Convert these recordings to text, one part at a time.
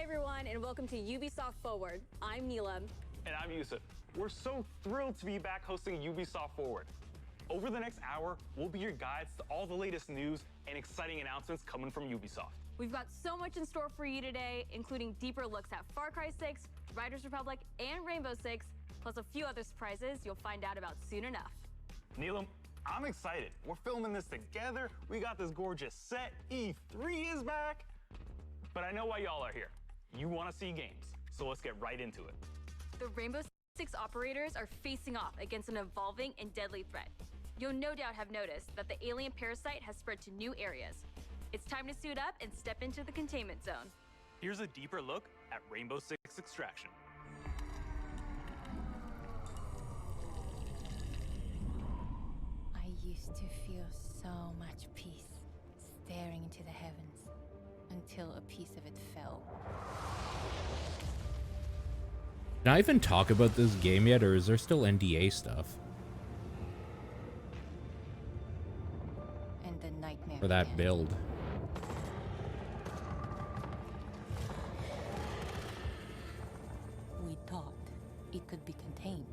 everyone, and welcome to Ubisoft Forward. I'm Neelam. And I'm Yusuf. We're so thrilled to be back hosting Ubisoft Forward. Over the next hour, we'll be your guides to all the latest news and exciting announcements coming from Ubisoft. We've got so much in store for you today, including deeper looks at Far Cry 6, Riders Republic, and Rainbow Six, plus a few other surprises you'll find out about soon enough. Neelam, I'm excited. We're filming this together. We got this gorgeous set. E3 is back. But I know why y'all are here. You want to see games, so let's get right into it. The Rainbow Six operators are facing off against an evolving and deadly threat. You'll no doubt have noticed that the alien parasite has spread to new areas. It's time to suit up and step into the containment zone. Here's a deeper look at Rainbow Six Extraction. I used to feel so much peace staring into the heavens until a piece of it fell. Can I even talk about this game yet, or is there still NDA stuff? And the nightmare For that began. build. We thought it could be contained.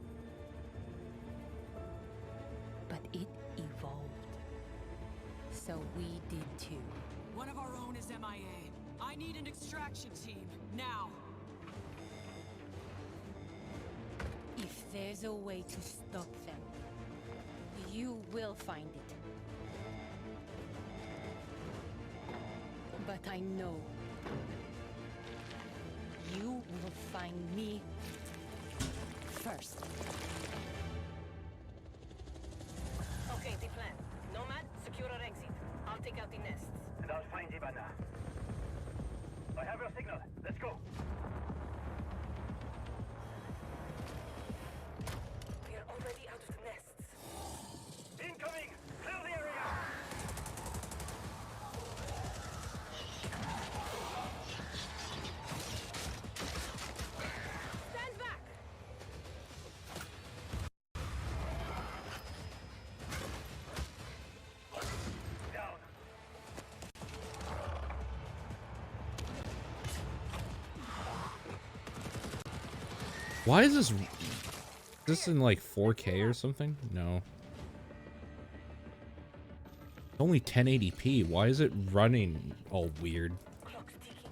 But it evolved. So we did too. One of our own is MIA. I need an extraction team, now. If there's a way to stop them, you will find it. But I know you will find me first. Okay, the plan. Nomad, secure our exit. I'll take out the nests. And I'll find Ivana. I have your signal. Let's go. We're already out of the nests. Incoming! Clear the area! Stand back! Down. Why is this in like 4K or something? No. Only 1080p. Why is it running all weird? Clock's ticking.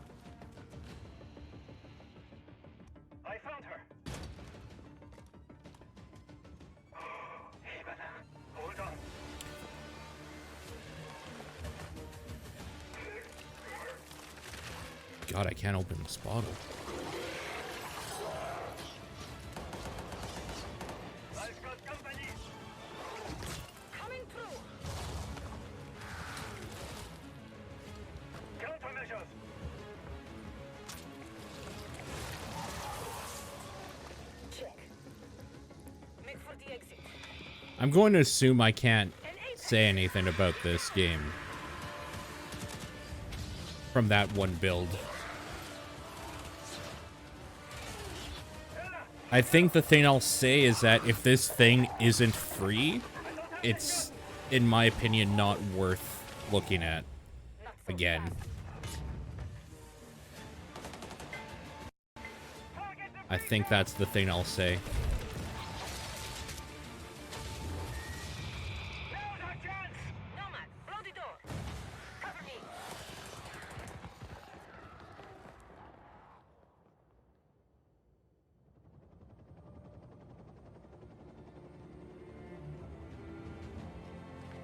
I found her. Ivana, hold on. God, I can't open this bottle. I've got company. Coming through! Countermeasures. Check. Make for the exit. I'm going to assume I can't say anything about this game from that one build. I think the thing I'll say is that if this thing isn't free, it's, in my opinion, not worth looking at again. I think that's the thing I'll say. Now's our chance. Nomad, blow the door. Cover me.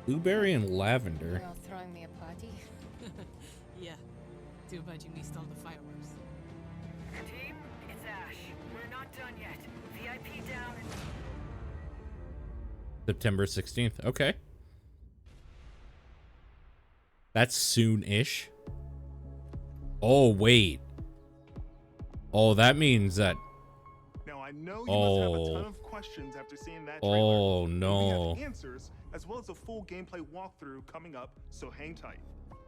Blueberry and lavender. You're throwing me a party? Yeah. Too bad you missed all the fireworks. Team, it's Ash. We're not done yet. VIP down and... September 16th. Okay. That's soon-ish. Oh, wait. Oh, that means that... Now I know you must have a ton of questions after seeing that trailer. Oh, We no. have answers as well as a full gameplay walkthrough coming up, so hang tight.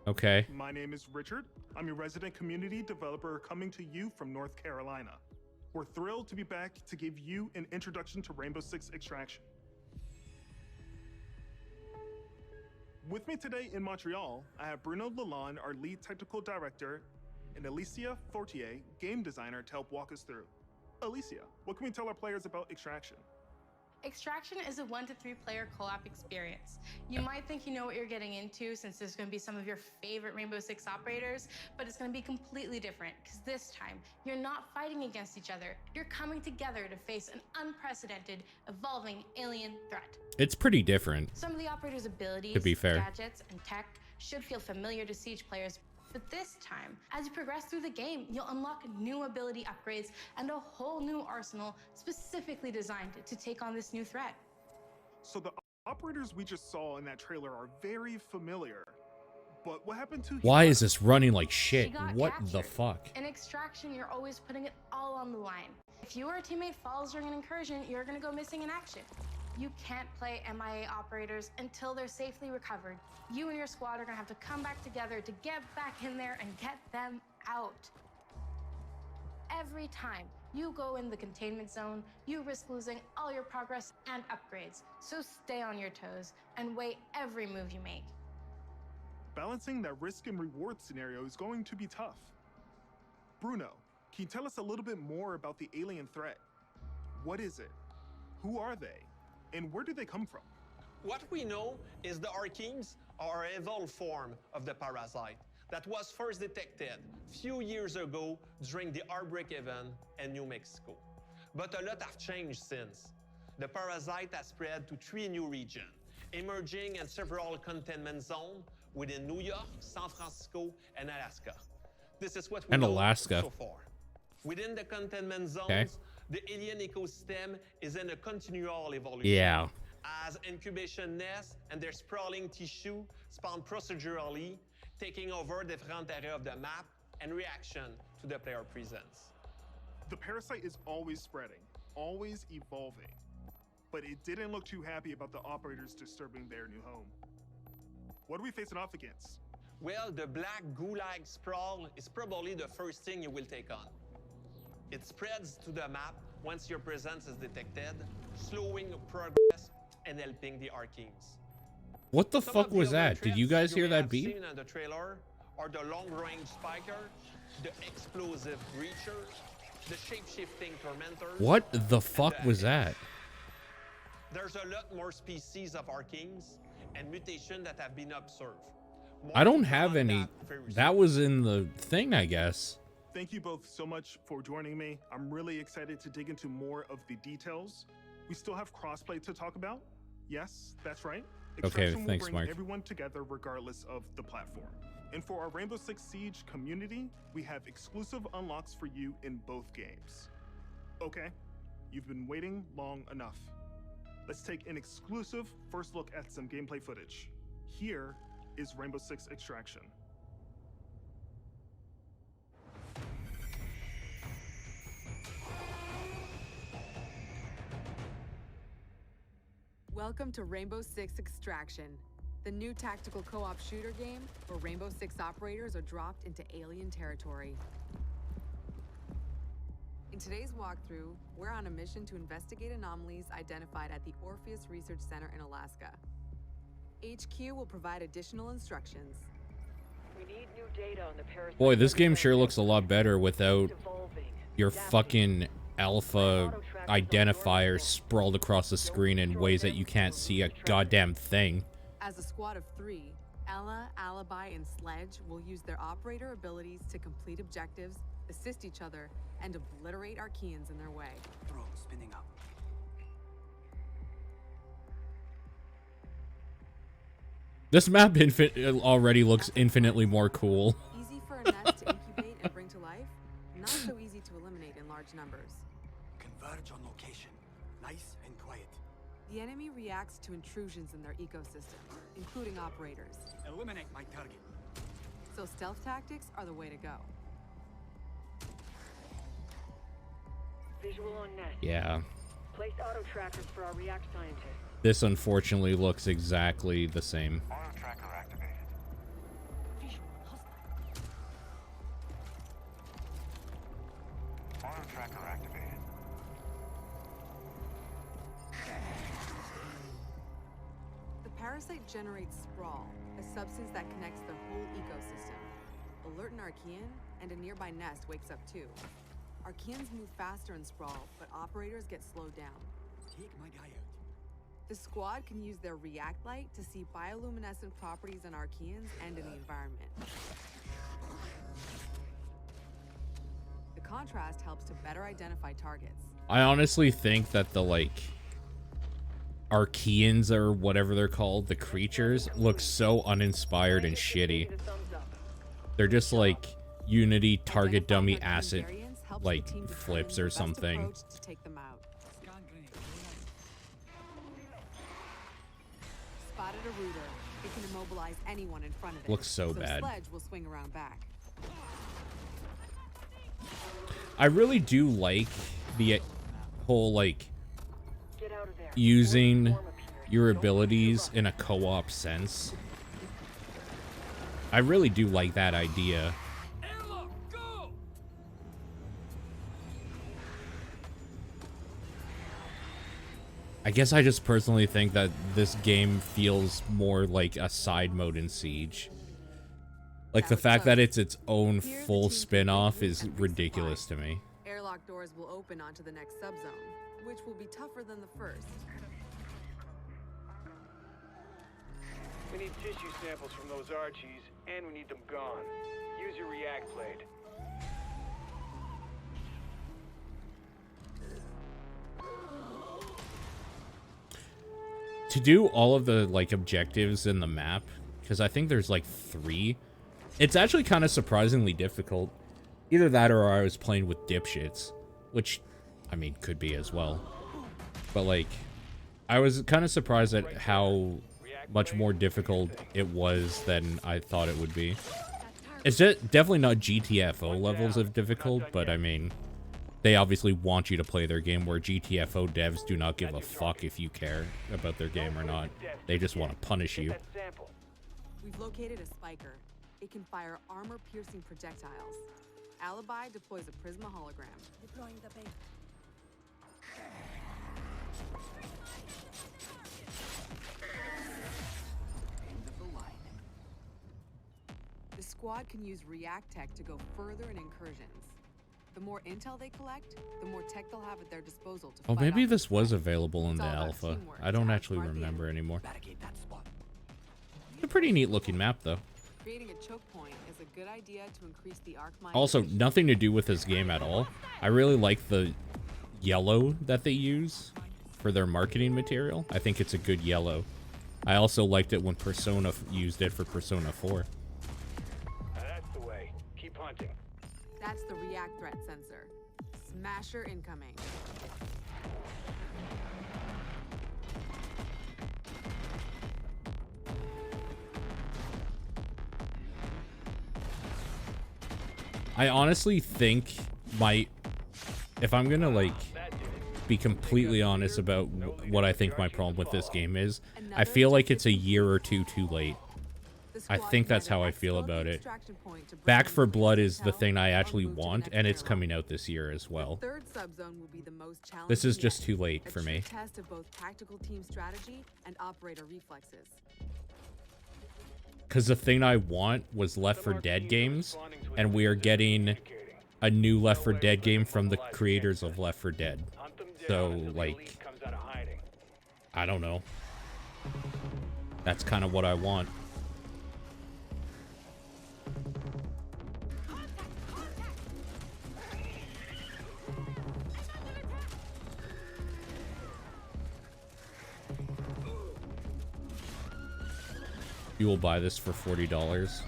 Okay. My name is Richard. I'm your resident community developer coming to you from North Carolina. We're thrilled to be back to give you an introduction to Rainbow Six Extraction. With me today in Montreal, I have Bruno Lalonde, our lead technical director, and Alicia Fortier, game designer, to help walk us through. Alicia, what can we tell our players about Extraction? Extraction is a 1 to 3 player co-op experience. You might think you know what you're getting into since there's going to be some of your favorite Rainbow Six operators, but it's going to be completely different because this time you're not fighting against each other. You're coming together to face an unprecedented, evolving alien threat. It's pretty different. Some of the operators' abilities, To be fair. gadgets, and tech should feel familiar to Siege players. But this time, as you progress through the game, you'll unlock new ability upgrades and a whole new arsenal specifically designed to take on this new threat. So the operators we just saw in that trailer are very familiar. But what happened to Why Humana? is this running like She shit? got What the captured. fuck? In Extraction, you're always putting it all on the line. If you or a teammate falls during an incursion, you're gonna go missing in action. You can't play MIA operators until they're safely recovered. You and your squad are gonna have to come back together to get back in there and get them out. Every time you go in the containment zone, you risk losing all your progress and upgrades. So stay on your toes and weigh every move you make. Balancing that risk and reward scenario is going to be tough. Bruno, can you tell us a little bit more about the alien threat? What is it? Who are they? And where do they come from? What we know is the Archeans are an evolved form of the parasite that was first detected few years ago during the outbreak event in New Mexico. But a lot have changed since. The parasite has spread to 3 new regions, emerging in several containment zones within New York, San Francisco, and Alaska. This is what we And know Alaska. so far. Within the containment zones, Okay. the alien ecosystem is in a continual evolution. Yeah. As incubation nests and their sprawling tissue spawn procedurally, taking over different areas of the map and reaction to the player presence. The parasite is always spreading, always evolving. But it didn't look too happy about the operators disturbing their new home. What are we facing off against? Well, the black goo-like sprawl is probably the first thing you will take on. It spreads to the map once your presence is detected, slowing progress and helping the Archeans. What the Some fuck of the was other that? Did you threats guys hear may that have beep? seen in the trailer are the long-range spiker, the explosive breacher, the shape-shifting tormentor. What the fuck was that? There's a lot more species of Archeans and mutations that have been observed. More I don't to come have on any. that very soon. That was in the thing, I guess. Thank you both so much for joining me. I'm really excited to dig into more of the details. We still have crossplay to talk about. Yes, that's right. Extraction thanks, will bring Mike. everyone together regardless of the platform. And for our Rainbow Six Siege community, we have exclusive unlocks for you in both games. Okay, you've been waiting long enough. Let's take an exclusive first look at some gameplay footage. Here is Rainbow Six Extraction. Welcome to Rainbow Six Extraction, the new tactical co-op shooter game where Rainbow Six operators are dropped into alien territory. In today's walkthrough, we're on a mission to investigate anomalies identified at the Orpheus Research Center in Alaska. HQ will provide additional instructions. We need new data on the parasite. Boy, this game sure looks a lot better without Evolving, your adapting. fucking alpha identifier sprawled across the screen in ways that you can't see a goddamn thing. As a squad of 3, Ella, Alibi, and Sledge will use their operator abilities to complete objectives, assist each other, and obliterate Archeans in their way. Drone spinning up. This map already looks infinitely more cool. Easy for a nest to incubate and bring to life, not so easy to eliminate in large numbers. Converge on location. Nice and quiet. The enemy reacts to intrusions in their ecosystem, including operators. Eliminate my target. So stealth tactics are the way to go. Visual on nest. Yeah. Place auto trackers for our react scientists. This unfortunately looks exactly the same. Auto tracker activated. Auto tracker activated. The parasite generates sprawl, a substance that connects the whole ecosystem. Alert an Archean, and a nearby nest wakes up too. Archeans move faster and sprawl, but operators get slowed down. Take my guy out. The squad can use their react light to see bioluminescent properties on Archeans and in the environment. The contrast helps to better identify targets. I honestly think that the, like, Archeans or whatever they're called, the creatures, look so uninspired and shitty. They're just like Unity target dummy asset, like, flips or something. To take them out. Spotted a rooter. It can immobilize anyone in front of it. Looks so bad. Sledge will swing around back. I really do like the whole, like, using your abilities in a co-op sense. I really do like that idea. I guess I just personally think that this game feels more like a side mode in Siege. Like, the fact that it's its own full spin-off is ridiculous to me. Airlock doors will open onto the next subzone, which will be tougher than the first. We need tissue samples from those Archies, and we need them gone. Use your react blade. To do all of the, like, objectives in the map, because I think there's, like, 3, it's actually kind of surprisingly difficult. Either that or I was playing with dipshits, which, I mean, could be as well. But, like, I was kind of surprised at how much more difficult it was than I thought it would be. It's definitely not GTFO levels of difficult, but I mean, they obviously want you to play their game, where GTFO devs do not give a fuck if you care about their game or not. They just want to punish you. We've located a spiker. It can fire armor-piercing projectiles. Alibi deploys a Prisma hologram. Deploying the bait. The squad can use React Tech to go further in incursions. The more intel they collect, the more tech they'll have at their disposal to Oh, fight maybe off this the was threat. available in It's the all about alpha. teamwork I don't to actually outsmart the remember enemy. anymore. Barricade that spot. It's a pretty neat looking map, though. Creating a choke point is a good idea to increase the arc mine. Also, efficiency. nothing to do with this game at all. I really like the yellow that they use for their marketing material. I think it's a good yellow. I also liked it when Persona used it for Persona 4. That's the way. Keep hunting. That's the React threat sensor. Smasher incoming. I honestly think if I'm gonna, like, be completely honest about what I think my problem with this game is, I feel like it's a year or two too late. I think that's how I feel about it. Back 4 Blood is the thing I actually want, and it's coming out this year as well. Third subzone will be the most challenging. This is yet. just too late A for true me. Test of both tactical team strategy and operator reflexes. Because the thing I want was Left 4 Dead games, and we are getting a new Left 4 Dead game from the creators of Left 4 Dead. So, like, I don't know. That's kind of what I want. You will buy this for $40.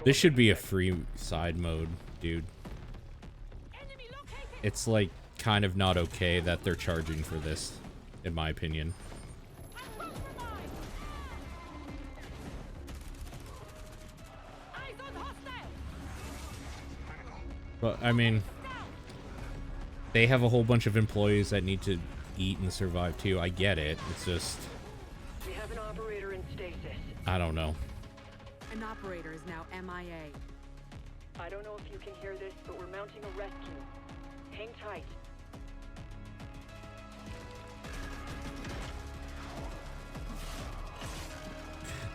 This should be a free side mode, dude. It's like kind of not okay that they're charging for this, in my opinion. But I mean, they have a whole bunch of employees that need to eat and survive too. I get it. It's just, We have an operator in stasis. I don't know. An operator is now MIA. I don't know if you can hear this, but we're mounting a rescue. Hang tight.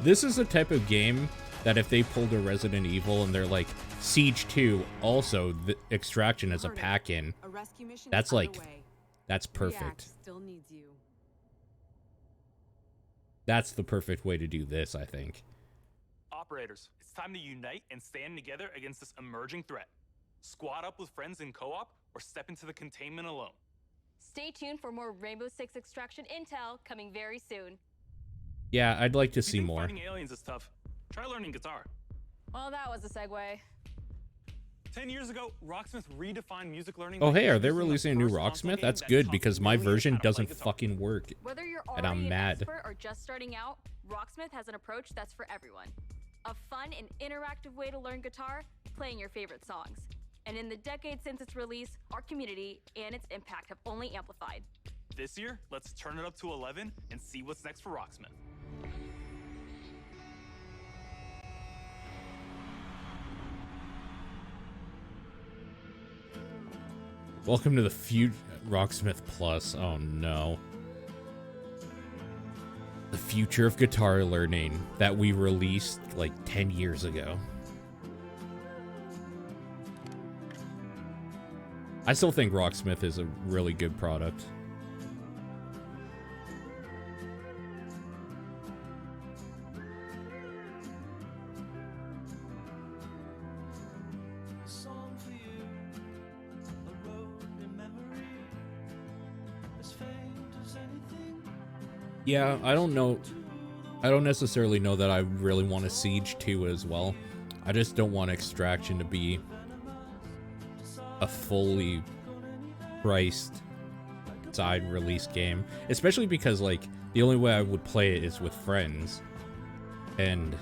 This is the type of game that if they pulled a Resident Evil and they're like, Siege 2, also the Extraction as a pack-in, that's like, that's perfect. Still needs you. That's the perfect way to do this, I think. Operators, it's time to unite and stand together against this emerging threat. Squad up with friends in co-op or step into the containment alone. Stay tuned for more Rainbow Six Extraction intel coming very soon. Yeah, I'd like to If you see think more. Fighting aliens is tough, try learning guitar. Well, that was a segue. 10 years ago, Rocksmith redefined music learning. Oh, by hey, are they introducing the releasing a new first console Rocksmith? game That's that good taught because my millions version how to play doesn't guitar. fucking work. Whether you're And I'm already an mad. expert or just starting out, Rocksmith has an approach that's for everyone. A fun and interactive way to learn guitar, playing your favorite songs. And in the decade since its release, our community and its impact have only amplified. This year, let's turn it up to 11 and see what's next for Rocksmith. Welcome to the Rocksmith Plus. Oh no. The future of guitar learning that we released like 10 years ago. I still think Rocksmith is a really good product. Yeah, I don't know. I don't necessarily know that I really want a Siege 2 as well. I just don't want Extraction to be a fully priced side release game. Especially because, like, the only way I would play it is with friends. And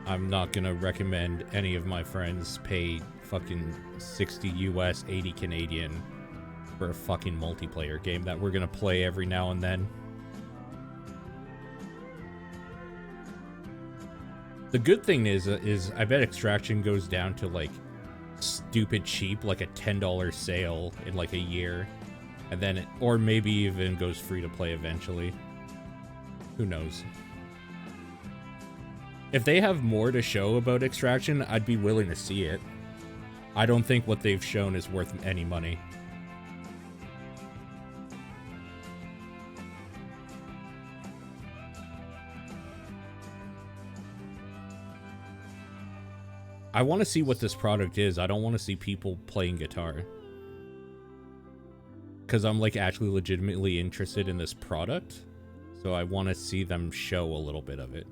I'm not gonna recommend any of my friends pay fucking 60 US, 80 Canadian for a fucking multiplayer game that we're gonna play every now and then. The good thing is I bet Extraction goes down to like stupid cheap, like a $10 sale in like a year, and then or maybe even goes free to play eventually. Who knows? If they have more to show about Extraction, I'd be willing to see it. I don't think what they've shown is worth any money. I want to see what this product is. I don't want to see people playing guitar. Because I'm like actually legitimately interested in this product. So I want to see them show a little bit of it.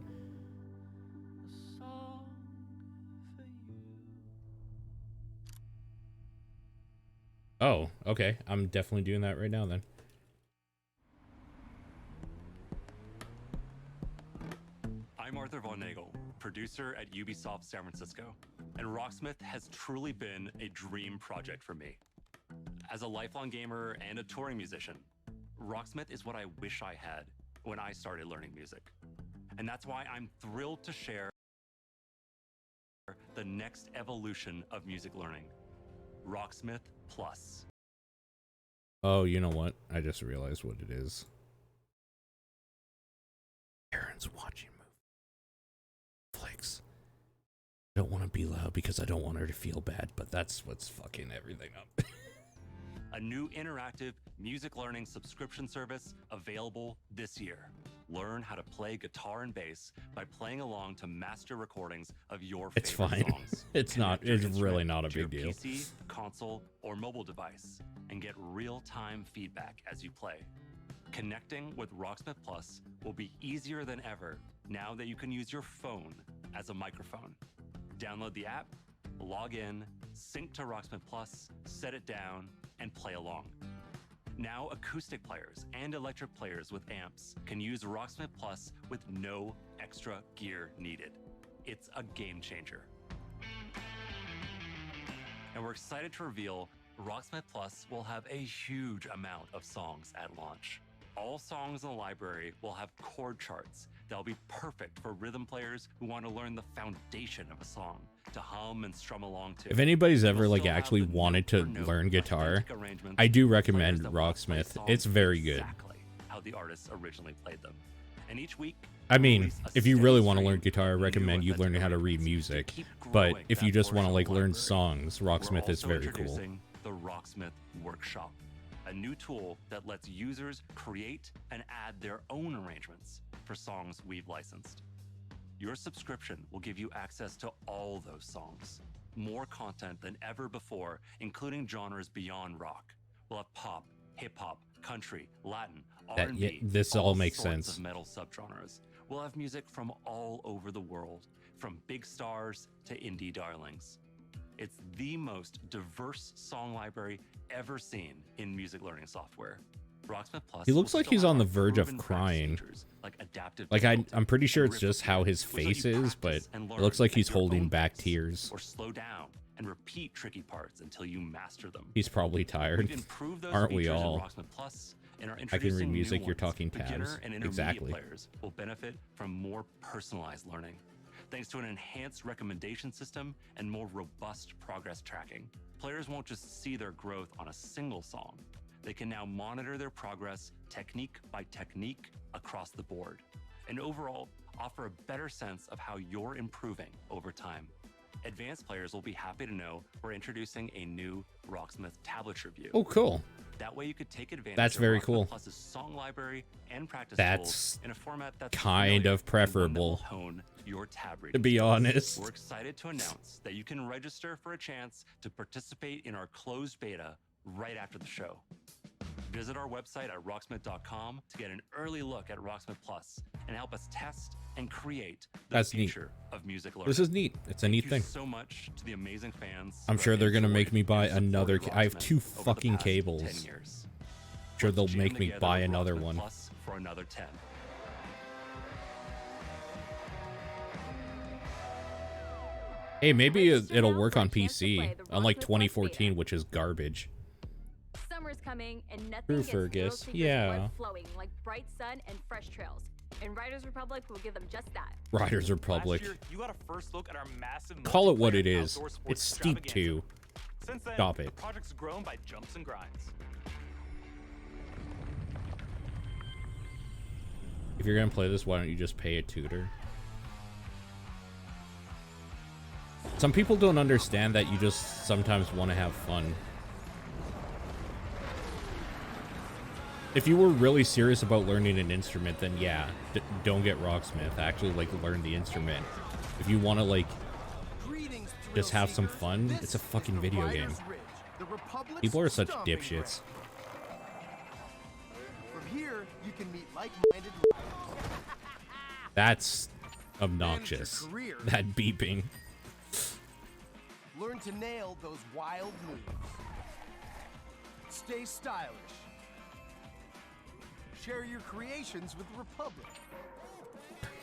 Oh, okay. I'm definitely doing that right now then. I'm Arthur Von Nagel, producer at Ubisoft San Francisco, and Rocksmith has truly been a dream project for me. As a lifelong gamer and a touring musician, Rocksmith is what I wish I had when I started learning music. And that's why I'm thrilled to share the next evolution of music learning, Rocksmith Plus. Oh, you know what? I just realized what it is. Aaron's watching Netflix. I don't want to be loud because I don't want her to feel bad, but that's what's fucking everything up. A new interactive music learning subscription service available this year. Learn how to play guitar and bass by playing along to master recordings of your favorite It's fine. songs. It's not. Connect your It's really instrument not a to your big deal. PC, console, or mobile device, and get real-time feedback as you play. Connecting with Rocksmith Plus will be easier than ever now that you can use your phone as a microphone. Download the app, log in, sync to Rocksmith Plus, set it down, and play along. Now acoustic players and electric players with amps can use Rocksmith Plus with no extra gear needed. It's a game changer. And we're excited to reveal Rocksmith Plus will have a huge amount of songs at launch. All songs in the library will have chord charts that'll be perfect for rhythm players who want to learn the foundation of a song, to hum and strum along to. If anybody's ever like actually wanted to learn guitar, I do recommend Rocksmith. It's very good. Exactly how the artists originally played them. And each week, I mean, if you really want to learn guitar, I recommend you learning how to read music. But if you just want to like learn songs, Rocksmith is very cool. The Rocksmith Workshop, a new tool that lets users create and add their own arrangements for songs we've licensed. Your subscription will give you access to all those songs. More content than ever before, including genres beyond rock. We'll have pop, hip-hop, country, Latin, R&B, this all makes sorts sense. of metal subgenres. We'll have music from all over the world, from big stars to indie darlings. It's the most diverse song library ever seen in music learning software. Rocksmith Plus. He looks like he's on the verge of proven crying. features like adaptive Like build, I'm pretty sure it's just how his which let face you is, but practice and it learn looks like at he's your holding own back pace, tears. or slow down and repeat tricky parts until you master them. He's probably tired. We've improved those Aren't we features in all? Rocksmith Plus and are I can introducing read new music, you're ones. talking Beginner tabs. and intermediate Exactly. players will benefit from more personalized learning, thanks to an enhanced recommendation system and more robust progress tracking. Players won't just see their growth on a single song. They can now monitor their progress technique by technique across the board, and overall offer a better sense of how you're improving over time. Advanced players will be happy to know we're introducing a new Rocksmith tablet review. Oh, cool. That way you could take advantage That's of very Rocksmith cool. Plus's song library and practice That's tools in a format that's kind familiar of and one that will preferable, hone your tab to reading be skills. honest. We're excited to announce that you can register for a chance to participate in our closed beta right after the show. Visit our website at rocksmith.com to get an early look at Rocksmith Plus and help us test and create the That's neat. future of music learning. This is neat. It's a neat thing. Thank you so much to the amazing fans. I'm who sure have they're gonna enjoyed make me buy and another. supported I have Rocksmith 2 over the fucking past 10 cables. years. Sure, Let's they'll jam make me together buy with another Rocksmith one. Plus for another 10. Hey, maybe it'll work on PC, unlike 2014, which is garbage. Summer's coming, and nothing True, gets thrill Fergus. seekers' Yeah. blood flowing like bright sun and fresh trails. And Riders Republic will give them just that. Riders Republic. Last year, you got a first look at our massive Call it what it multiplayer is. outdoor sports It's Steep extravaganza. 2. Since then, Stop the it. project's grown by jumps and grinds. If you're gonna play this, why don't you just pay a tutor? Some people don't understand that you just sometimes want to have fun. If you were really serious about learning an instrument, then yeah, don't get Rocksmith. Actually, like, learn the instrument. If you want to, like, just have some fun, it's a fucking video game. People are such dipshits. From here, you can meet like-minded. That's obnoxious. That beeping. Learn to nail those wild moves. Stay stylish. Share your creations with the Republic.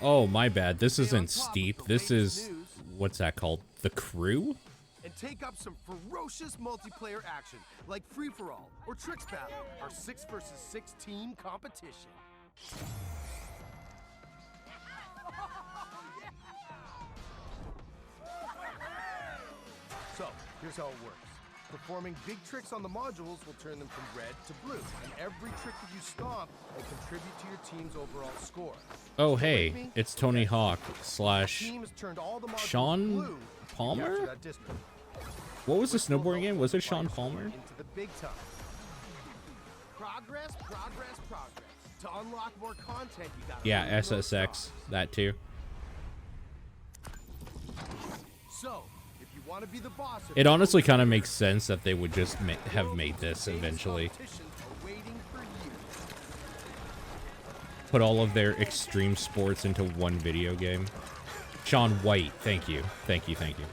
Oh, my bad. This isn't Steep. This is... What's that called? The Crew? And take up some ferocious multiplayer action, like Free-for-All or Tricks Battle, our 6 versus 6 team competition. So, here's how it works. Performing big tricks on the modules will turn them from red to blue, and every trick that you stomp will contribute to your team's overall score. Oh, hey. It's Tony Hawk slash Team has turned all the modules Sean blue after Palmer? that district. What was the snowboarding game? Was it Sean Palmer? Into the big time. Progress, progress, progress. To unlock more content, you gotta Yeah, earn those SSX. stars. That too. So, if you want to be the boss, It honestly kind of makes sense that they would just have made this eventually. Put all of their extreme sports into one video game. Sean White, thank you. Thank you, thank you.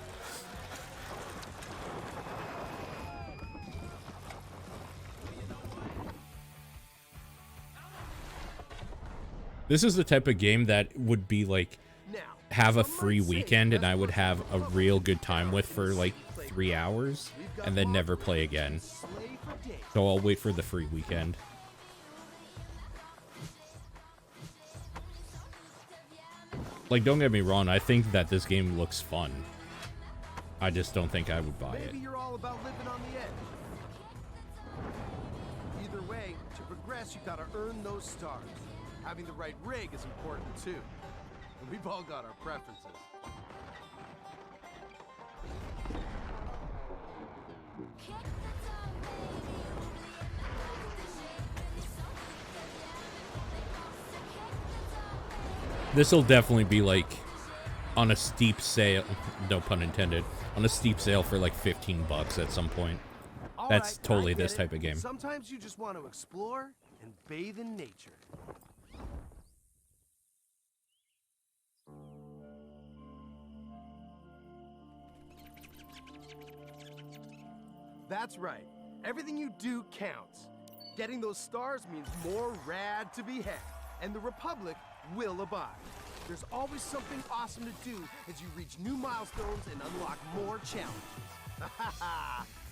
This is the type of game that would be like, have a free weekend and I would have a real good time with for like 3 hours and then never play again. So I'll wait for the free weekend. Like, don't get me wrong, I think that this game looks fun. I just don't think I would buy it. Maybe you're all about living on the edge. Either way, to progress, you gotta earn those stars. Having the right rig is important too. And we've all got our preferences. This will definitely be like on a steep sale, no pun intended, on a steep sale for like $15 at some point. All That's right, totally I get this it. type of game. Sometimes you just want to explore and bathe in nature. That's right. Everything you do counts. Getting those stars means more rad to be had, and the Republic will abide. There's always something awesome to do as you reach new milestones and unlock more challenges.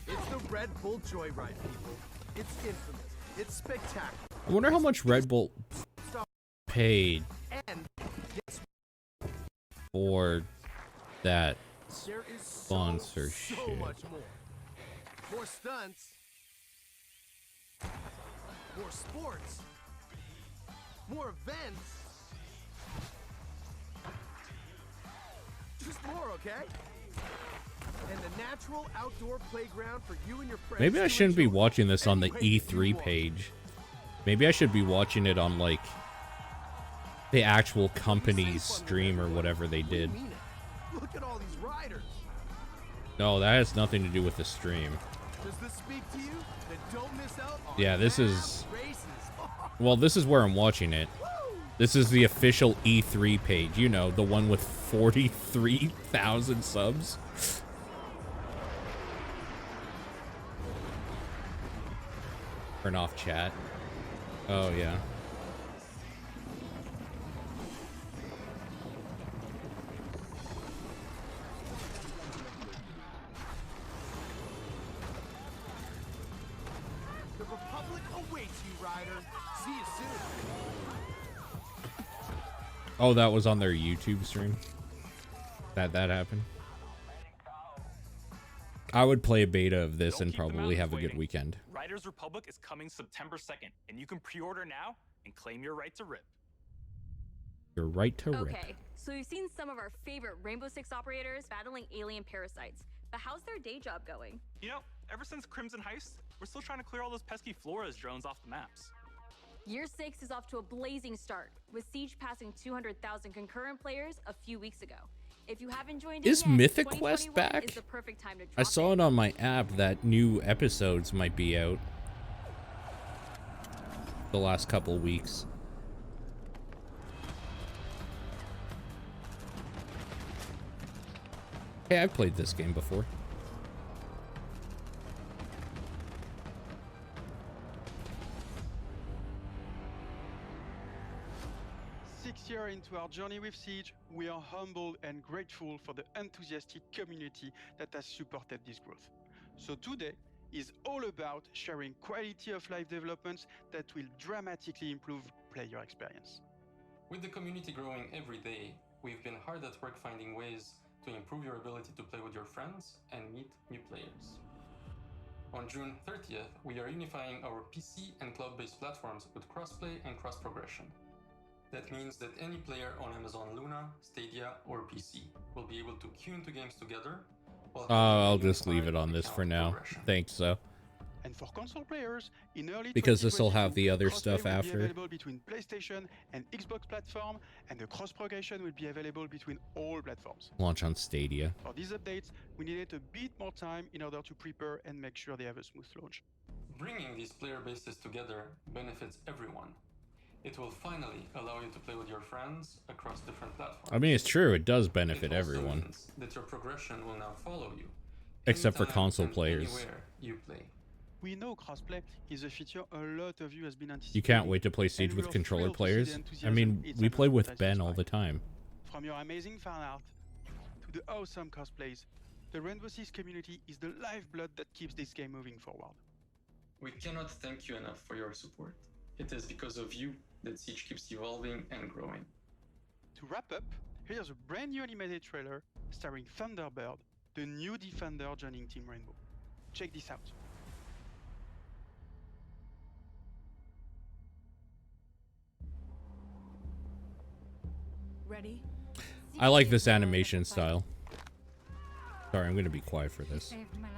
It's the Red Bull Joyride, people. It's infamous. It's spectacular. I wonder how much Red Bull paid And guess for that there is sponsorship. so much more. More stunts. More sports. More events. Just more, okay? And the natural outdoor playground for you and your friends. Maybe I to shouldn't be enjoy watching this on the any way you E3 want. page. Maybe I should be watching it on like the actual company's stream or whatever they did. Mean it. Look at all these riders. No, that has nothing to do with the stream. Does this speak to you? Then don't miss out on Yeah, this fab is... races. Well, this is where I'm watching it. This is the official E3 page. You know, the one with 43,000 subs. Turn off chat. Oh, yeah. The Republic awaits you, rider. See you soon. Oh, that was on their YouTube stream? That happened? I would play a beta of this and probably have a good weekend. Riders Republic is coming September 2nd, and you can pre-order now and claim your right to rip. Your right to rip. Okay, so we've seen some of our favorite Rainbow Six operators battling alien parasites, but how's their day job going? You know, ever since Crimson Heist, we're still trying to clear all those pesky Flores drones off the maps. Year 6 is off to a blazing start, with Siege passing 200,000 concurrent players a few weeks ago. If you haven't joined Is in yet, Mythic Quest 2021 back? is the perfect time to I drop saw it on my app that new episodes might be out the last couple weeks. Hey, I've played this game before. Six years into our journey with Siege, we are humbled and grateful for the enthusiastic community that has supported this growth. So today is all about sharing quality of life developments that will dramatically improve player experience. With the community growing every day, we've been hard at work finding ways to improve your ability to play with your friends and meet new players. On June 30th, we are unifying our PC and cloud-based platforms with crossplay and cross-progression. That means that any player on Amazon Luna, Stadia, or PC will be able to queue into games together. I'll just leave it on this for now. Thanks, so. And for console players, in early Because this will have 2022, the other crossplay stuff will be after. available between PlayStation and Xbox platform, and the cross progression will be available between all platforms. Launch on Stadia. For these updates, we needed a bit more time in order to prepare and make sure they have a smooth launch. Bringing these player bases together benefits everyone. It will finally allow you to play with your friends across different platforms. I mean, it's true. It does benefit It also everyone. means that your progression will now follow you. Except for anytime console and players. Anywhere you play. We know crossplay is a feature a lot of you has been anticipating. You can't wait to play Siege and with we're controller thrilled to see the players? I enthusiasm mean, it's we play with advertising Ben all the time. From your amazing fan art to the awesome cosplays, the Rainbow Six community is the lifeblood that keeps this game moving forward. We cannot thank you enough for your support. It is because of you that Siege keeps evolving and growing. To wrap up, here's a brand new animated trailer starring Thunderbird, the new Defender joining Team Rainbow. Check this out. ready? I like this animation style. Sorry, I'm gonna be quiet for this. Saved my life.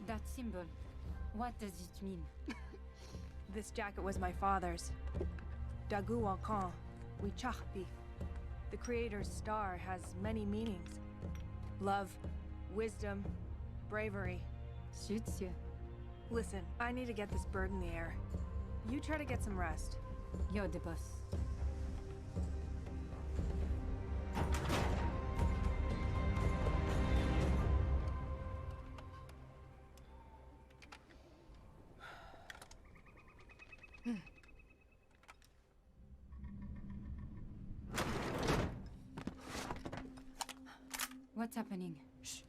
That symbol, what does it mean? This jacket was my father's. Dagu Wankan, Wichachpi. The creator's star has many meanings. Love, wisdom, bravery. Suits you. Listen, I need to get this bird in the air. You try to get some rest. You're the boss. What's happening? Shh.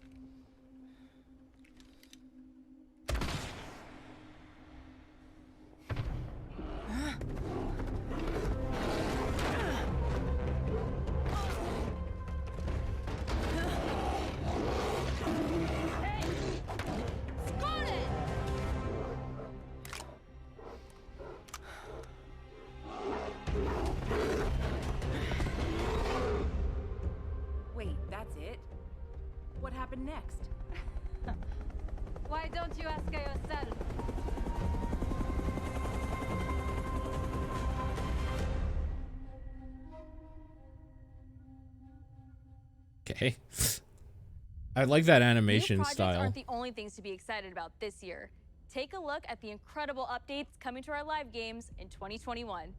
Wait, that's it? What happened next? Why don't you ask her yourself? Okay. I like that New animation projects style. aren't the only things to be excited about this year. Take a look at the incredible updates coming to our live games in 2021.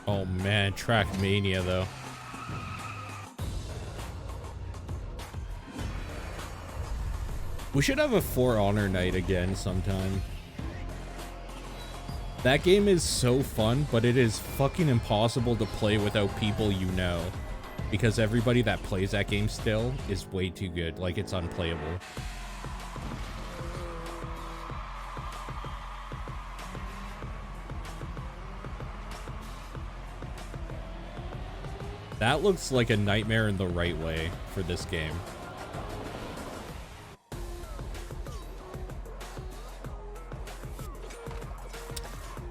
Oh man, Trackmania though. We should have a For Honor night again sometime. That game is so fun, but it is fucking impossible to play without people you know. Because everybody that plays that game still is way too good. Like, it's unplayable. That looks like a nightmare in the right way for this game.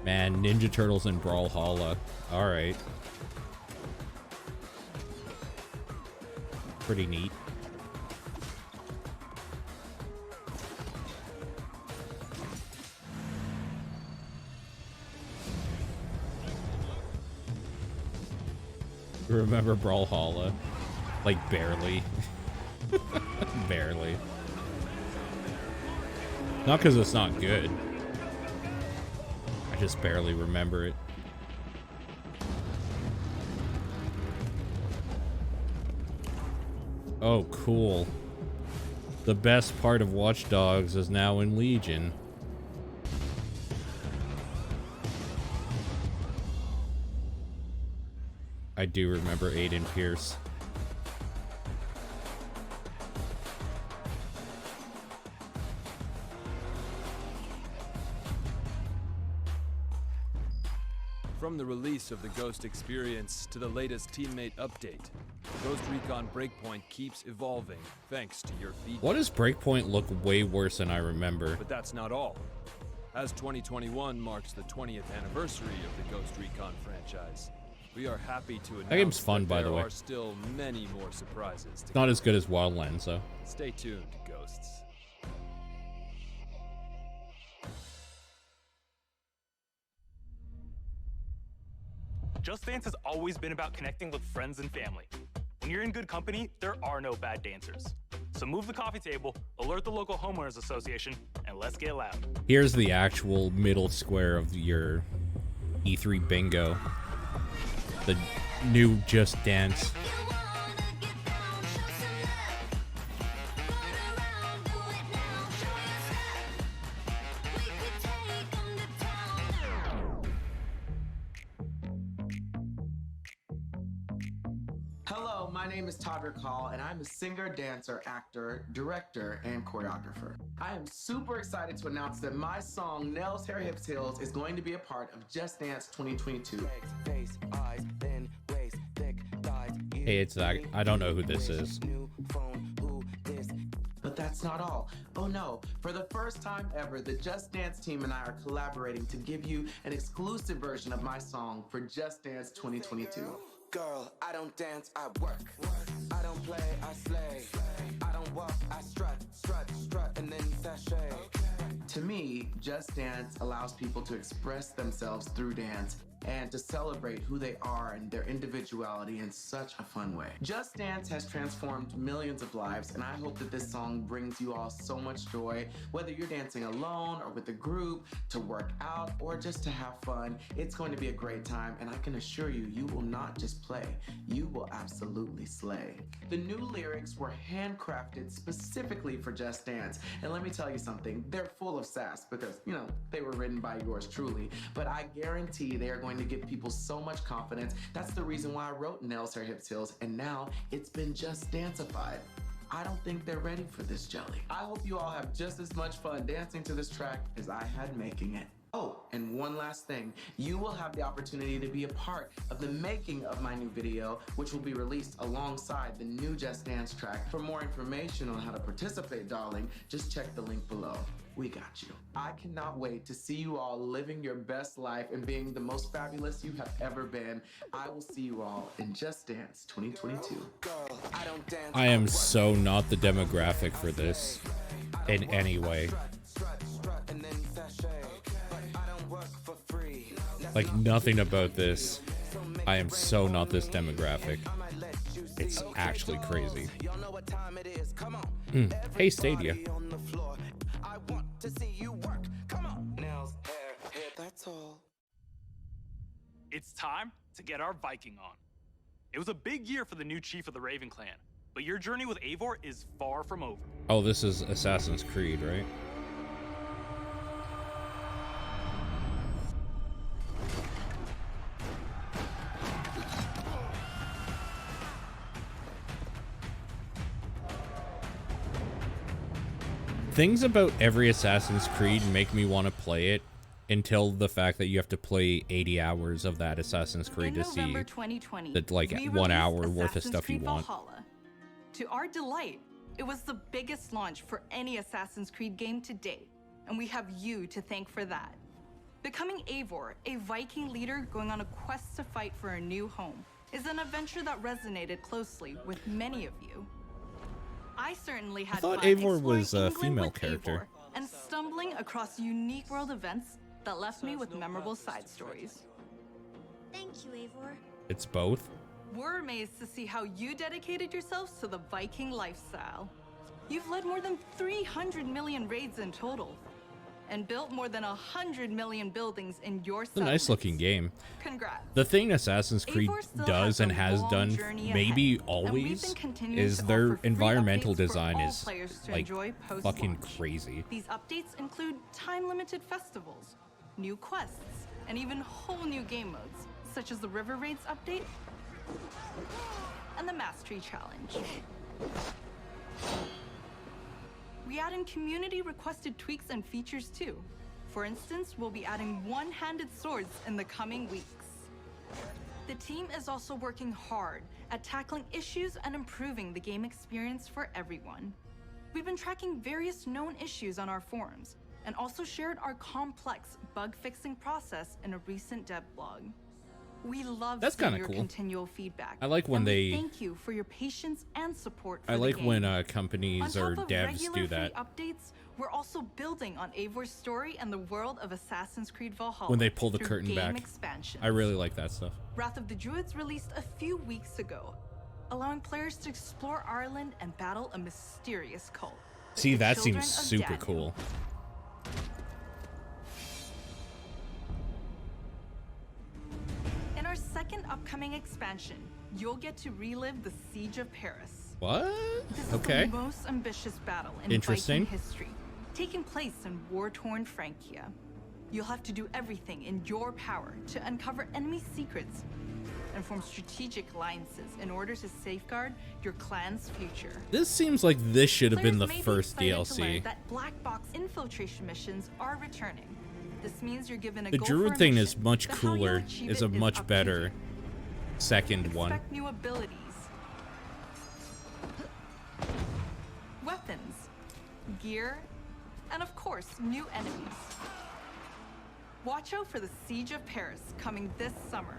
Man, Ninja Turtles and Brawlhalla. Alright. Pretty neat. Remember Brawlhalla? Like, barely. Barely. Not because it's not good. I just barely remember it. Oh, cool. The best part of Watch Dogs is now in Legion. I do remember Aiden Pierce. From the release of the Ghost experience to the latest teammate update, Ghost Recon Breakpoint keeps evolving thanks to your feedback. Why does Breakpoint look way worse than I remember? But that's not all. As 2021 marks the 20th anniversary of the Ghost Recon franchise, we are happy to announce That game's fun, by the way. there are still many more surprises to Not as good as Wildlands, though. Stay tuned, Ghosts. Just Dance has always been about connecting with friends and family. When you're in good company, there are no bad dancers. So move the coffee table, alert the local homeowners association, and let's get loud. Here's the actual middle square of your E3 bingo. The new Just Dance. Hello, my name is Todd Rickall, and I'm a singer, dancer, actor, director, and choreographer. I am super excited to announce that my song, Nails, Hair, Hips, Heels, is going to be a part of Just Dance 2022. Hey, it's that. I don't know who this is. But that's not all. Oh no, for the first time ever, the Just Dance team and I are collaborating to give you an exclusive version of my song for Just Dance 2022. Girl, I don't dance, I work. I don't play, I slay. I don't walk, I strut, and then sashay. To me, Just Dance allows people to express themselves through dance and to celebrate who they are and their individuality in such a fun way. Just Dance has transformed millions of lives, and I hope that this song brings you all so much joy, whether you're dancing alone or with a group, to work out, or just to have fun. It's going to be a great time, and I can assure you, you will not just play, you will absolutely slay. The new lyrics were handcrafted specifically for Just Dance, and let me tell you something, they're full of sass because, you know, they were written by yours truly, but I guarantee they are going to give people so much confidence. That's the reason why I wrote Nails, Hair, Hips, Heels, and now it's been Just Danceified. I don't think they're ready for this jelly. I hope you all have just as much fun dancing to this track as I had making it. Oh, and one last thing. You will have the opportunity to be a part of the making of my new video, which will be released alongside the new Just Dance track. For more information on how to participate, darling, just check the link below. We got you. I cannot wait to see you all living your best life and being the most fabulous you have ever been. I will see you all in Just Dance 2022. I am so not the demographic for this in any way. Like, nothing about this. I am so not this demographic. It's actually crazy. Hey, Stadia. It's time to get our Viking on. It was a big year for the new chief of the Raven clan, but your journey with Eivor is far from over. Oh, this is Assassin's Creed, right? Things about every Assassin's Creed make me want to play it until the fact that you have to play 80 hours of that Assassin's Creed to see that, like, 1 hour worth of stuff you want. Valhalla. To our delight, it was the biggest launch for any Assassin's Creed game to date, and we have you to thank for that. Becoming Eivor, a Viking leader going on a quest to fight for a new home, is an adventure that resonated closely with many of you. I certainly had I thought fun Eivor was a exploring England female with character. Eivor and stumbling across unique world events that left me with memorable side stories. Thank you, Eivor. It's both. We're amazed to see how you dedicated yourselves to the Viking lifestyle. You've led more than 300 million raids in total, and built more than 100 million buildings in your It's a nice looking game. Congrats. The thing Assassin's Creed does and has done maybe always is their environmental design is like fucking crazy. These updates include time-limited festivals, new quests, and even whole new game modes, such as the River Raids update and the Mastery Challenge. We add in community-requested tweaks and features too. For instance, we'll be adding one-handed swords in the coming weeks. The team is also working hard at tackling issues and improving the game experience for everyone. We've been tracking various known issues on our forums, and also shared our complex bug-fixing process in a recent dev blog. We love seeing your continual feedback. I like when and we they- thank you for your patience and support for I the like game. when companies On or top of devs regular do free that. updates, we're also building on Eivor's story and the world of Assassin's Creed Valhalla When they pull the through curtain game back. expansions. I really like that stuff. Wrath of the Druids released a few weeks ago, allowing players to explore Ireland and battle a mysterious cult. See, the that Children seems of super Daniel. cool. In our second upcoming expansion, you'll get to relive the Siege of Paris. What? This Okay. is the most ambitious battle in Interesting. Viking history, taking place in war-torn Francia. You'll have to do everything in your power to uncover enemy secrets and form strategic alliances in order to safeguard your clan's future. This seems like this should have been the Players may be first excited to learn DLC. that black box infiltration missions are returning. This means you're given a The goal for Druid a thing mission, is much but how you'll cooler, achieve is it a much up to better you. second one. Expect new abilities, weapons, gear, and of course, new enemies. Watch out for the Siege of Paris coming this summer.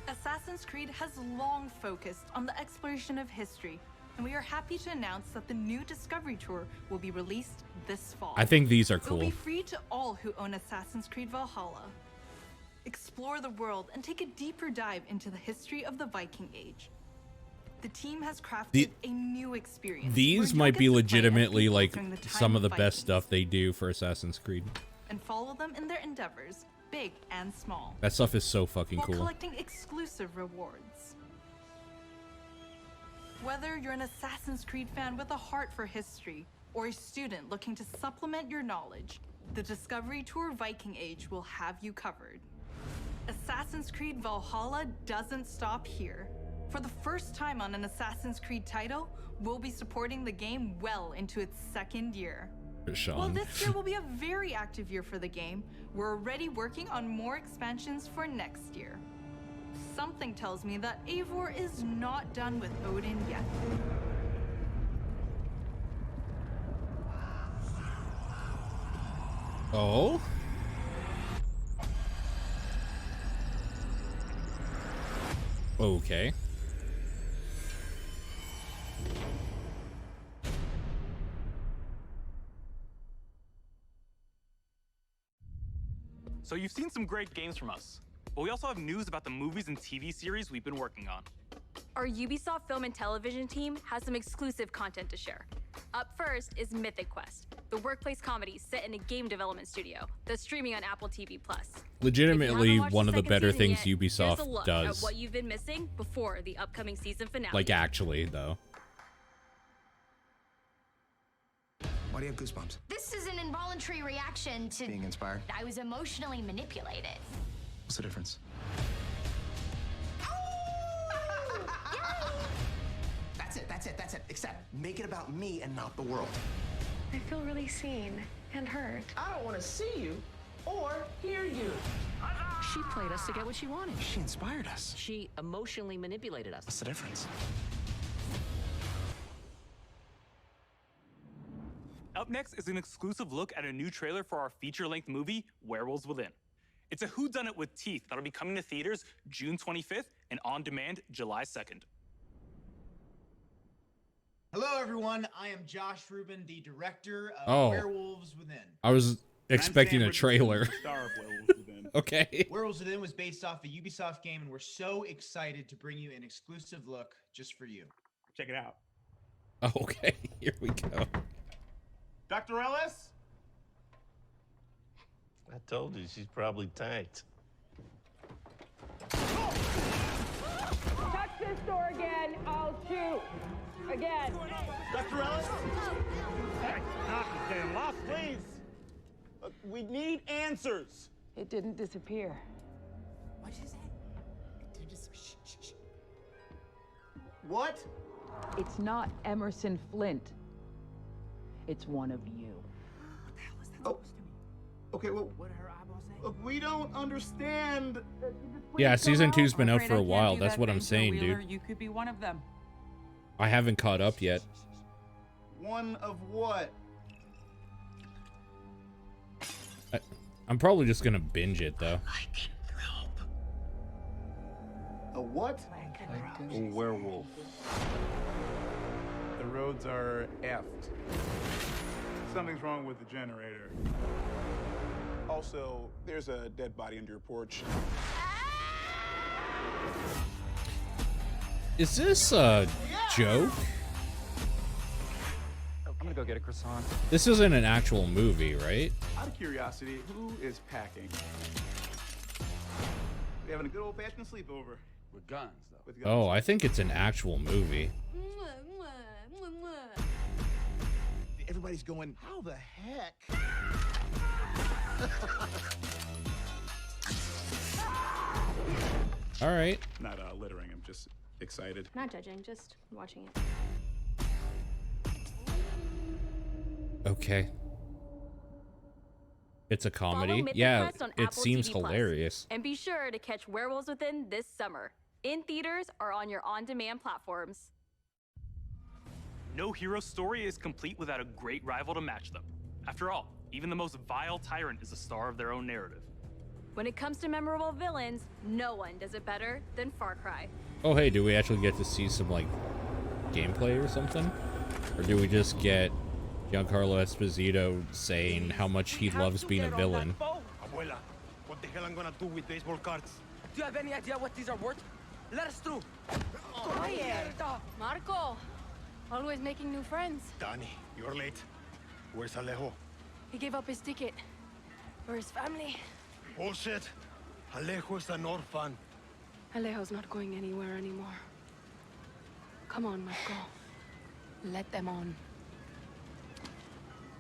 Assassin's Creed has long focused on the exploration of history, and we are happy to announce that the new Discovery Tour will be released this fall. I think these are It will be cool. free to all who own Assassin's Creed Valhalla. Explore the world and take a deeper dive into the history of the Viking Age. The team has crafted a new experience. These where might be you'll get to play as legitimately people like during the time some of the Vikings best stuff they do for Assassin's Creed. and follow them in their endeavors, big and small. That stuff is so fucking while cool. collecting exclusive rewards. Whether you're an Assassin's Creed fan with a heart for history or a student looking to supplement your knowledge, the Discovery Tour Viking Age will have you covered. Assassin's Creed Valhalla doesn't stop here. For the first time on an Assassin's Creed title, we'll be supporting the game well into its second year. Sean. While this year will be a very active year for the game, we're already working on more expansions for next year. Something tells me that Eivor is not done with Odin yet. Oh? Okay. So you've seen some great games from us, but we also have news about the movies and TV series we've been working on. Our Ubisoft film and television team has some exclusive content to share. Up first is Mythic Quest, the workplace comedy set in a game development studio that's streaming on Apple TV+. Legitimately one of the better things Here's a Ubisoft look does. at what you've been missing before the upcoming season finale. Like actually though. Why do you have goosebumps? This is an involuntary reaction to Being inspired? I was emotionally manipulated. What's the difference? That's it. Except make it about me and not the world. I feel really seen and heard. I don't want to see you or hear you. She played us to get what she wanted. She inspired us. She emotionally manipulated us. What's the difference? Up next is an exclusive look at a new trailer for our feature-length movie, Werewolves Within. It's a whodunit with teeth that'll be coming to theaters June 25th and on demand July 2nd. Hello, everyone. I am Josh Rubin, the director of Oh. Werewolves Within. I was expecting a trailer. Okay. Werewolves Within was based off a Ubisoft game, and we're so excited to bring you an exclusive look just for you. Check it out. Okay, here we go. Dr. Ellis? I told you she's probably tanked. Touch this door again, I'll shoot. Again. Dr. Ellis? Hey, knock it down. Lost, please. We need answers. It didn't disappear. What did you say? Shh. What? It's not Emerson Flint. It's one of you. Okay, well, what did her eyeball say? Look, we don't understand. Yeah, season 2's been out for a while. That's what I'm saying, dude. You could be one of them. I haven't caught up yet. One of what? I'm probably just gonna binge it though. A what? A werewolf. The roads are effed. Something's wrong with the generator. Also, there's a dead body under your porch. Is this a joke? I'm gonna go get a croissant. This isn't an actual movie, right? Out of curiosity, who is packing? We having a good old-fashioned sleepover. With guns, though. With guns. Oh, I think it's an actual movie. Everybody's going, how the heck? All right. Not littering, I'm just excited. Not judging, just watching it. Okay. It's a Follow comedy. Mythic Yeah, Quest on it Apple seems TV Plus. hilarious. And be sure to catch Werewolves Within this summer, in theaters or on your on-demand platforms. No hero story is complete without a great rival to match them. After all, even the most vile tyrant is a star of their own narrative. When it comes to memorable villains, no one does it better than Far Cry. Oh, hey, do we actually get to see some, like, gameplay or something? Or do we just get Giancarlo Esposito saying how much he loves being a villain? Abuela, what the hell I'm gonna do with baseball cards? Do you have any idea what these are worth? Let us through. Marco, always making new friends. Danny, you're late. Where's Alejo? He gave up his ticket for his family. Bullshit. Alejo is an orphan. Alejo's not going anywhere anymore. Come on, Marco. Let them on.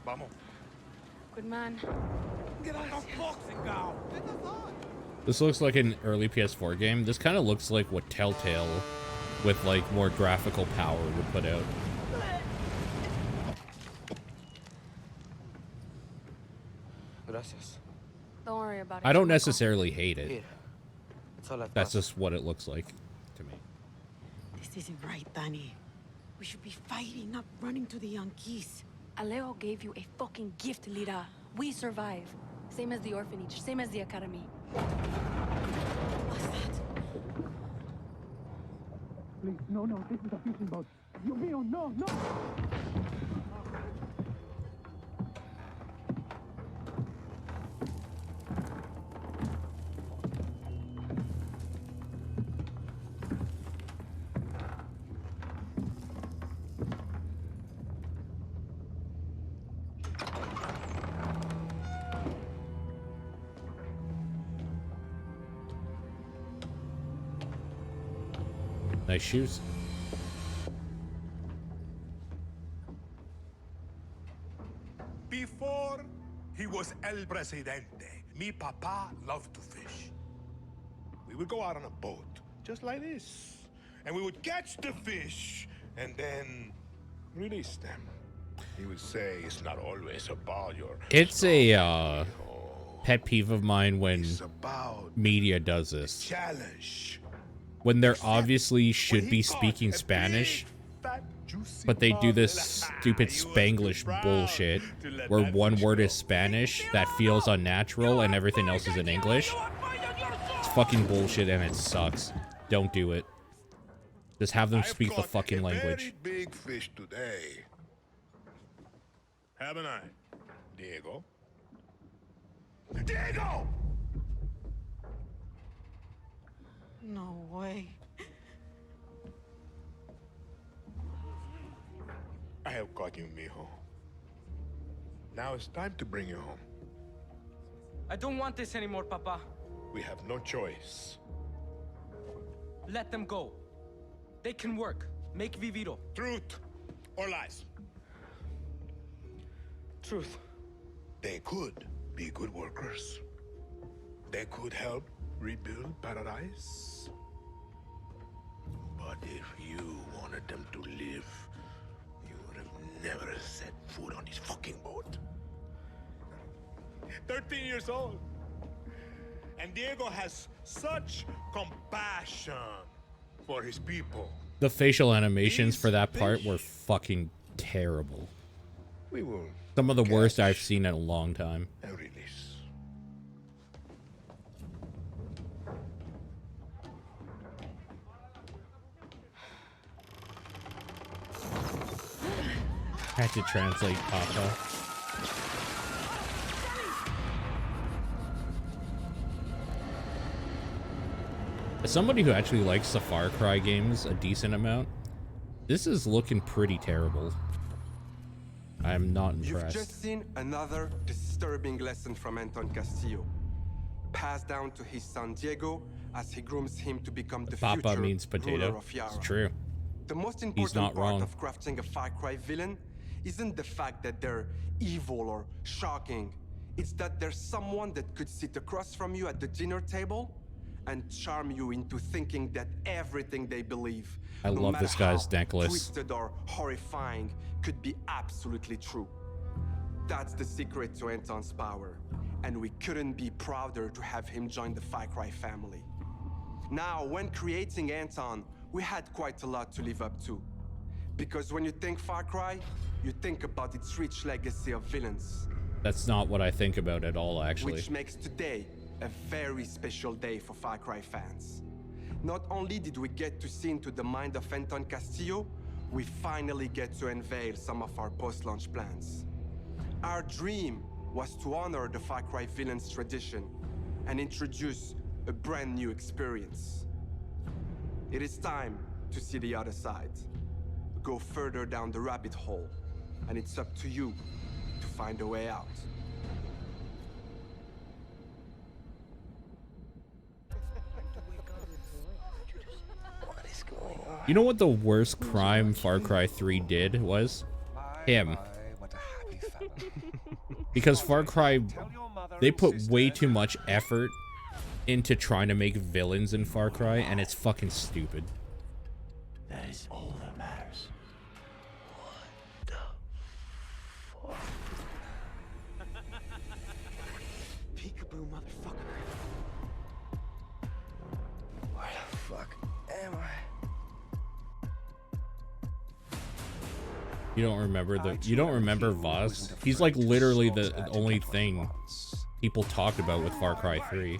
Vamos. Good man. Get out of boxing now. This looks like an early PS4 game. This kind of looks like what Telltale, with like more graphical power, would put out. Gracias. Don't worry about it. I don't necessarily hate it. Here. That's all I've That's got. just what it looks like to me. This isn't right, Danny. We should be fighting, not running to the Yankees. Alejo gave you a fucking gift, Lira. We survive. Same as the orphanage, same as the academy. What's that? Please, no, this is a fishing boat. You mean, no. Nice shoes. Before he was El Presidente, mi papa loved to fish. We would go out on a boat, just like this, and we would catch the fish and then release them. He would say, it's not always about your... It's a pet peeve of mine when media does this. Challenge. When they're obviously should be speaking Spanish, but they do this stupid Spanglish bullshit where one word is Spanish that feels unnatural and everything else is in English. It's fucking bullshit and it sucks. Don't do it. Just have them speak the fucking language. Very big fish today. Haven't I, Diego? Diego! No way. I have caught you, mijo. Now it's time to bring you home. I don't want this anymore, Papa. We have no choice. Let them go. They can work. Make Viviro. Truth or lies? Truth. They could be good workers. They could help rebuild paradise. But if you wanted them to live, you would have never set foot on his fucking boat. 13 years old. And Diego has such compassion for his people. The facial animations for that part were fucking terrible. We will Some of the worst I've seen in a long time. and release. I had to translate Papa. As somebody who actually likes the Far Cry games a decent amount, this is looking pretty terrible. I'm not You've impressed. just seen another disturbing lesson from Anton Castillo, passed down to his son Diego as he grooms him to become the Papa future means ruler potato. of Yara. It's true. The most He's important not part wrong. of crafting a Far Cry villain isn't the fact that they're evil or shocking. It's that there's someone that could sit across from you at the dinner table and charm you into thinking that everything they believe, I no love matter this guy's how necklace. twisted or horrifying, could be absolutely true. That's the secret to Anton's power, and we couldn't be prouder to have him join the Far Cry family. Now, when creating Anton, we had quite a lot to live up to. Because when you think Far Cry, you think about its rich legacy of villains. That's not what I think about at all, actually. Which makes today a very special day for Far Cry fans. Not only did we get to see into the mind of Anton Castillo, we finally get to unveil some of our post-launch plans. Our dream was to honor the Far Cry villains' tradition and introduce a brand new experience. It is time to see the other side. Go further down the rabbit hole, and it's up to you to find a way out. You know what the worst crime Far Cry 3 did was? Him. Because Far Cry, they put way too much effort into trying to make villains in Far Cry, and it's fucking stupid. That is all that matters. What the fuck? Peekaboo, motherfucker. Where the fuck am I? You don't remember Voss? He's like literally the only thing people talked about with Far Cry 3.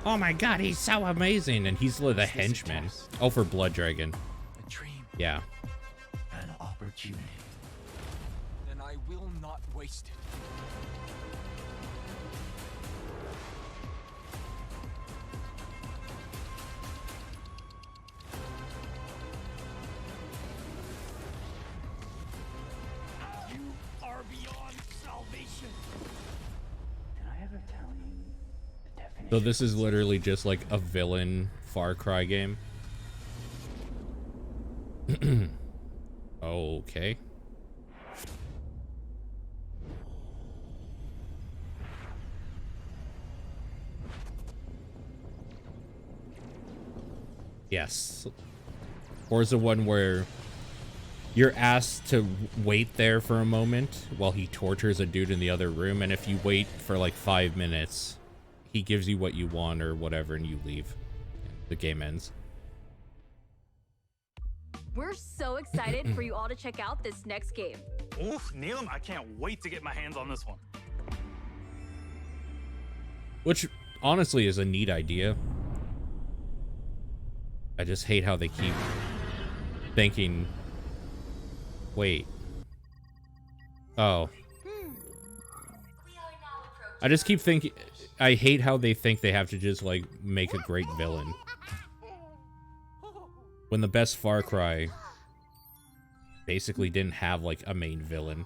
Oh my god, he's so amazing, and he's the henchman. Oh, for Blood Dragon. A dream. Yeah. An opportunity. Then I will not waste it. You are beyond salvation. Did I ever tell you the definition? So this is literally just like a villain Far Cry game. Okay. Yes. Or is it one where you're asked to wait there for a moment while he tortures a dude in the other room, and if you wait for like 5 minutes, he gives you what you want or whatever, and you leave. The game ends. We're so excited for you all to check out this next game. Oof, Neelam, I can't wait to get my hands on this one. Which, honestly, is a neat idea. I just hate how they keep thinking... Wait. Oh. I just keep thinking... I hate how they think they have to just, like, make a great villain. When the best Far Cry basically didn't have, like, a main villain.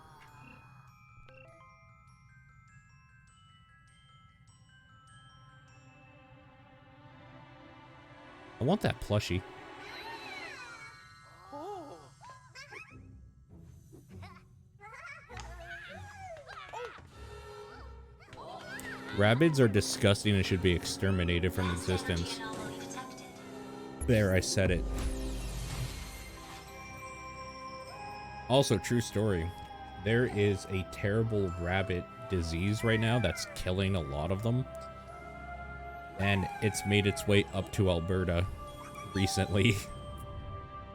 I want that plushie. Rabbids are disgusting and should be exterminated from existence. There, I said it. Also, true story. There is a terrible rabbit disease right now that's killing a lot of them. And it's made its way up to Alberta recently.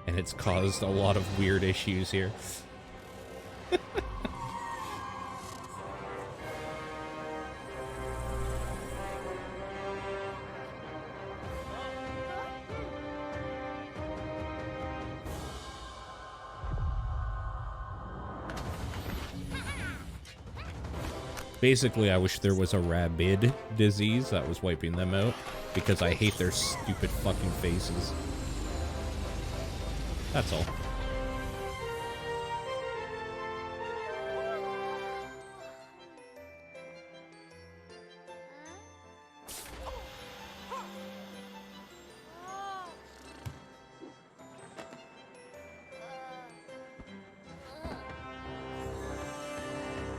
And it's caused a lot of weird issues here. Basically, I wish there was a rabid disease that was wiping them out, because I hate their stupid fucking faces. That's all.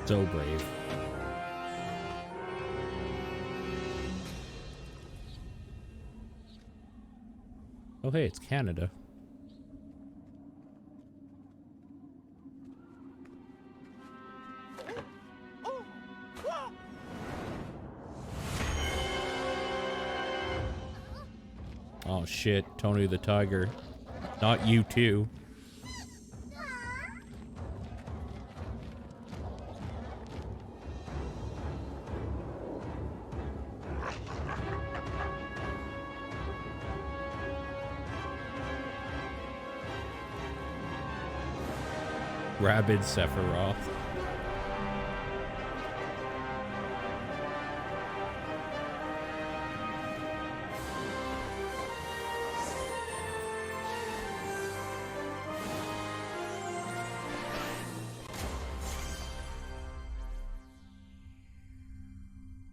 So brave. Oh, hey, it's Canada. Oh shit, Tony the Tiger. Not you too. Rabid Sephiroth.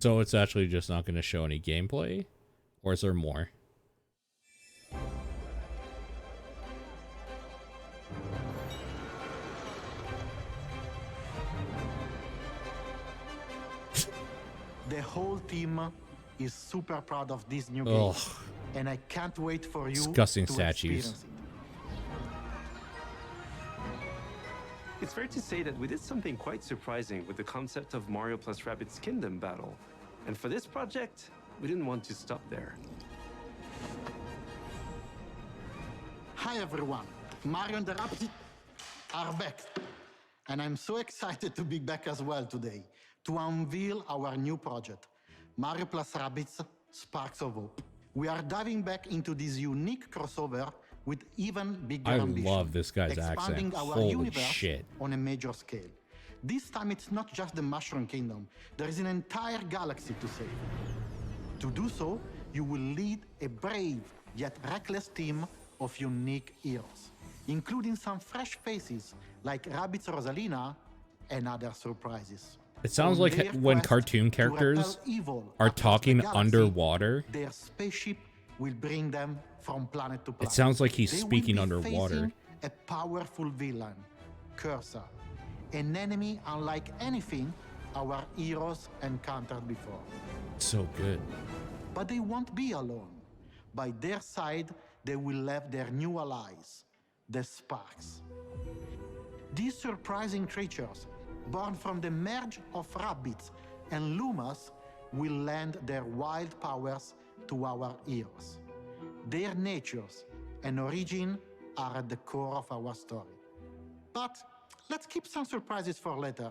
So it's actually just not going to show any gameplay? Or is there more? The whole team is super proud of this new Ugh. game, and I can't wait for you Disgusting to statues. experience it. It's fair to say that we did something quite surprising with the concept of Mario plus Rabbids Kingdom Battle. And for this project, we didn't want to stop there. Hi everyone, Mario and the Rabbids are back. And I'm so excited to be back as well today to unveil our new project, Mario plus Rabbids Sparks of Hope. We are diving back into this unique crossover with even bigger I ambition, love this guy's expanding accent. our Holy universe shit. on a major scale. This time it's not just the Mushroom Kingdom, there is an entire galaxy to save. To do so, you will lead a brave yet reckless team of unique heroes, including some fresh faces like Rabbids Rosalina and other surprises. It sounds On like their when quest cartoon to characters repel evil are across the talking galaxy, underwater. their spaceship will bring them from planet to planet. It sounds like he's They will speaking be underwater. facing a powerful villain, Cursor, an enemy unlike anything our heroes encountered before. So good. But they won't be alone. By their side, they will have their new allies, the Sparks. These surprising creatures, born from the merge of Rabbids and Lumas, will lend their wild powers to our heroes. Their natures and origin are at the core of our story. But let's keep some surprises for later.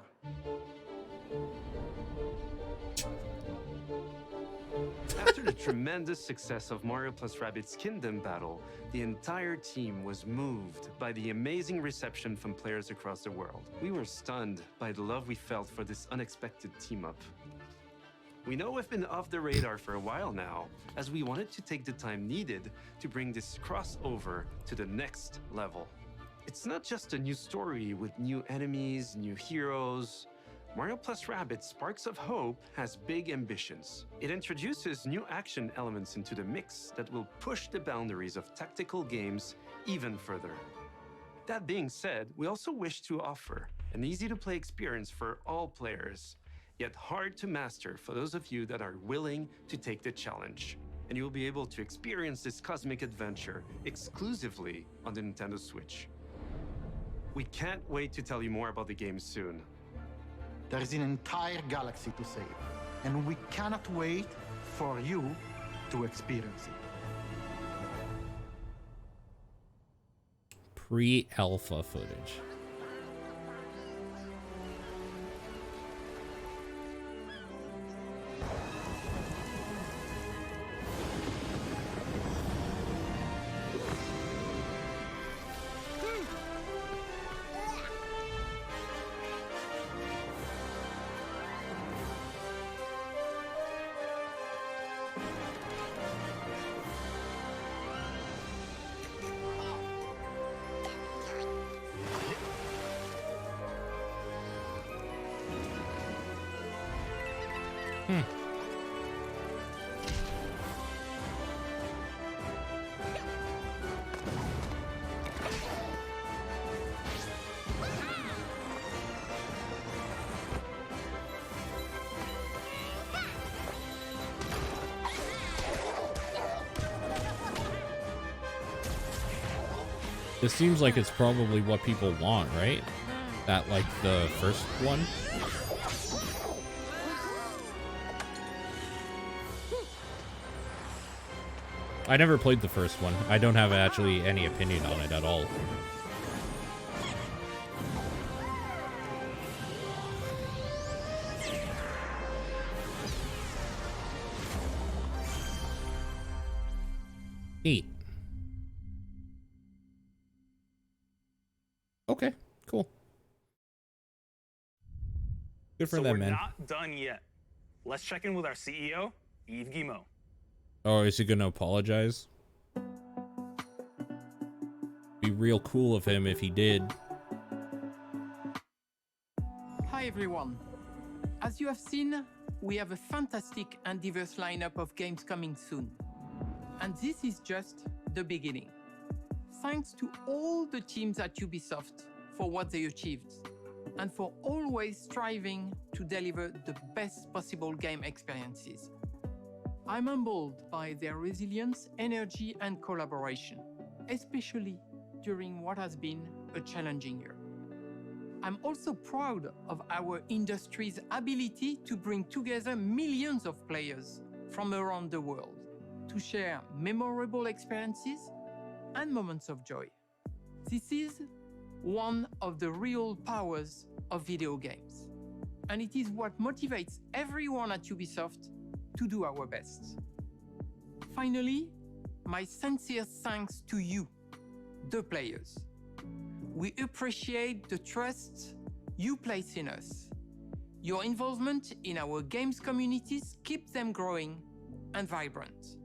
After the tremendous success of Mario plus Rabbids Kingdom Battle, the entire team was moved by the amazing reception from players across the world. We were stunned by the love we felt for this unexpected team-up. We know we've been off the radar for a while now, as we wanted to take the time needed to bring this crossover to the next level. It's not just a new story with new enemies, new heroes. Mario plus Rabbids Sparks of Hope has big ambitions. It introduces new action elements into the mix that will push the boundaries of tactical games even further. That being said, we also wish to offer an easy-to-play experience for all players, yet hard to master for those of you that are willing to take the challenge. And you'll be able to experience this cosmic adventure exclusively on the Nintendo Switch. We can't wait to tell you more about the game soon. There is an entire galaxy to save, and we cannot wait for you to experience it. Pre-alpha footage. It seems like it's probably what people want, right? That, like, the first one? I never played the first one. I don't have actually any opinion on it at all. Neat. Okay, cool. Good for So them, we're man. not done yet. Let's check in with our CEO, Yves Guillemot. Oh, is he gonna apologize? Be real cool of him if he did. Hi everyone. As you have seen, we have a fantastic and diverse lineup of games coming soon. And this is just the beginning. Thanks to all the teams at Ubisoft for what they achieved, and for always striving to deliver the best possible game experiences. I'm humbled by their resilience, energy, and collaboration, especially during what has been a challenging year. I'm also proud of our industry's ability to bring together millions of players from around the world to share memorable experiences and moments of joy. This is one of the real powers of video games, and it is what motivates everyone at Ubisoft to do our best. Finally, my sincere thanks to you, the players. We appreciate the trust you place in us. Your involvement in our games communities keeps them growing and vibrant.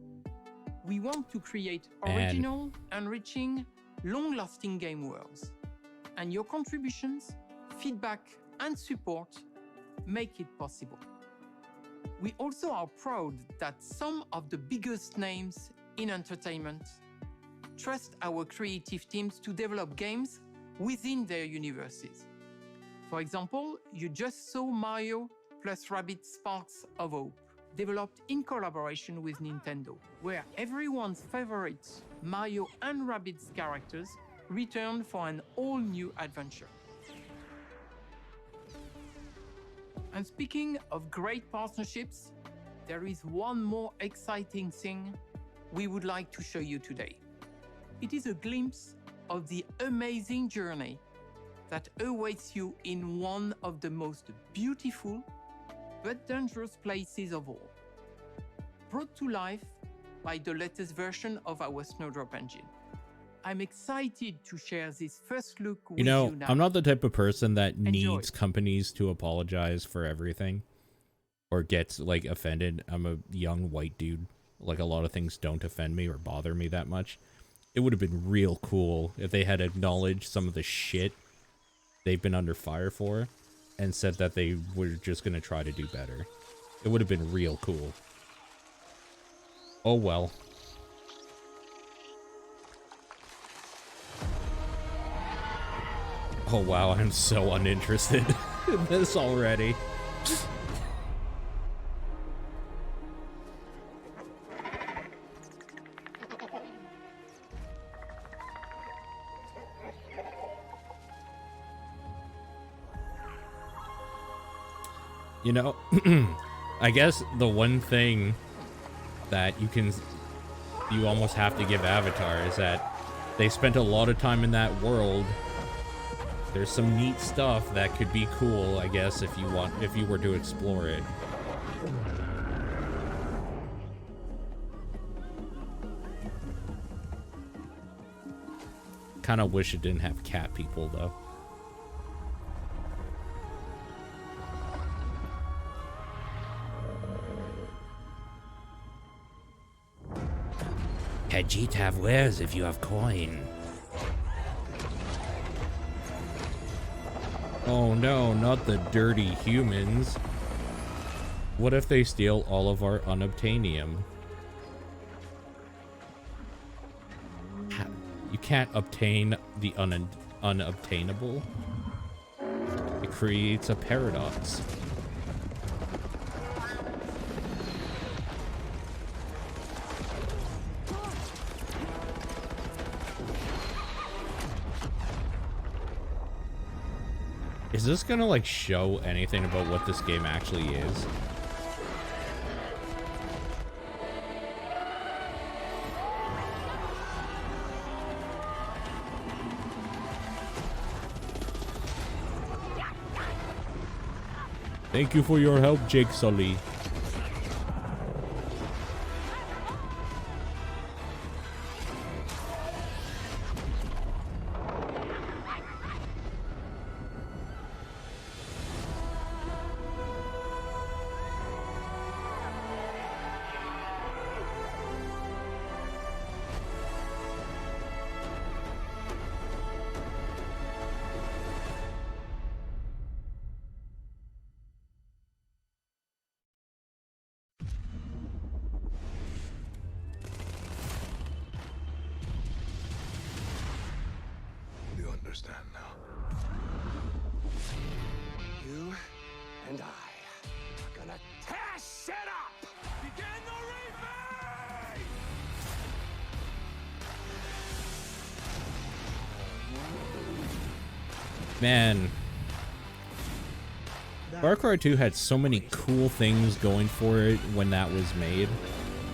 We want to create original, enriching, long-lasting game worlds. And your contributions, feedback, and support make it possible. We also are proud that some of the biggest names in entertainment trust our creative teams to develop games within their universes. For example, you just saw Mario plus Rabbids Sparks of Hope, developed in collaboration with Nintendo, where everyone's favorite Mario and Rabbids characters return for an all-new adventure. And speaking of great partnerships, there is one more exciting thing we would like to show you today. It is a glimpse of the amazing journey that awaits you in one of the most beautiful but dangerous places of all, brought to life by the latest version of our Snowdrop engine. I'm excited to share this first look with you now. I'm not the type of person that needs companies to apologize for everything or gets, like, offended. I'm a young white dude. Like, a lot of things don't offend me or bother me that much. It would have been real cool if they had acknowledged some of the shit they've been under fire for and said that they were just going to try to do better. It would have been real cool. Oh well. Oh wow, I'm so uninterested in this already. You know, I guess the one thing that you almost have to give Avatar is that they spent a lot of time in that world. There's some neat stuff that could be cool, I guess, if you were to explore it. Kind of wish it didn't have cat people, though. Khajiit have wares if you have coin. Oh no, not the dirty humans. What if they steal all of our unobtainium? You can't obtain the unobtainable. It creates a paradox. Is this gonna like show anything about what this game actually is? Thank you for your help, Jake Sully. You understand now. You and I are gonna tear shit up! Begin the remake! Man. Far Cry 2 had so many cool things going for it when that was made.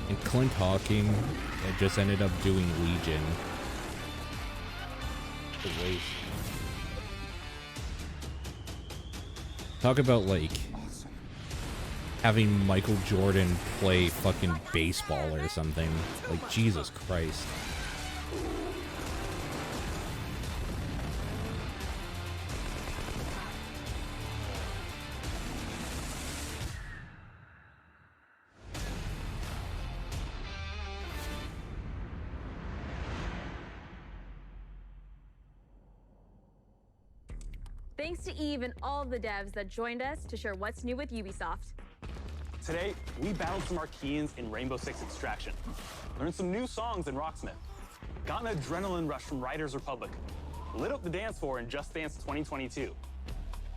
And Clint Hawking, it just ended up doing Legion. The waste. Talk about, like, having Michael Jordan play fucking baseball or something. Like, Jesus Christ. Thanks to Eve and all the devs that joined us to share what's new with Ubisoft. Today, we battled some Archeans in Rainbow Six Extraction, learned some new songs in Rocksmith, got an adrenaline rush from Riders Republic, lit up the dance floor in Just Dance 2022,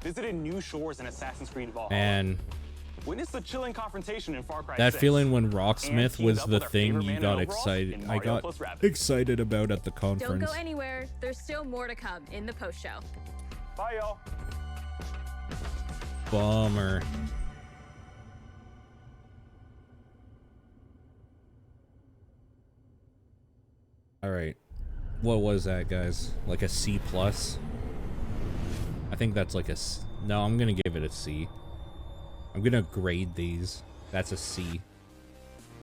visited new shores in Assassin's Creed Valhalla, Man, witnessed a chilling confrontation in Far Cry that 6, feeling when and Rocksmith teamed was up the with our thing favorite you man got in overalls excited. in I Mario got plus Rabbids. excited about at the Don't conference. go anywhere. There's still more to come in the post-show. Bye, y'all. Bummer. All right, what was that, guys? Like a C plus? I think that's like a no. I'm gonna give it a C. I'm gonna grade these. That's a C.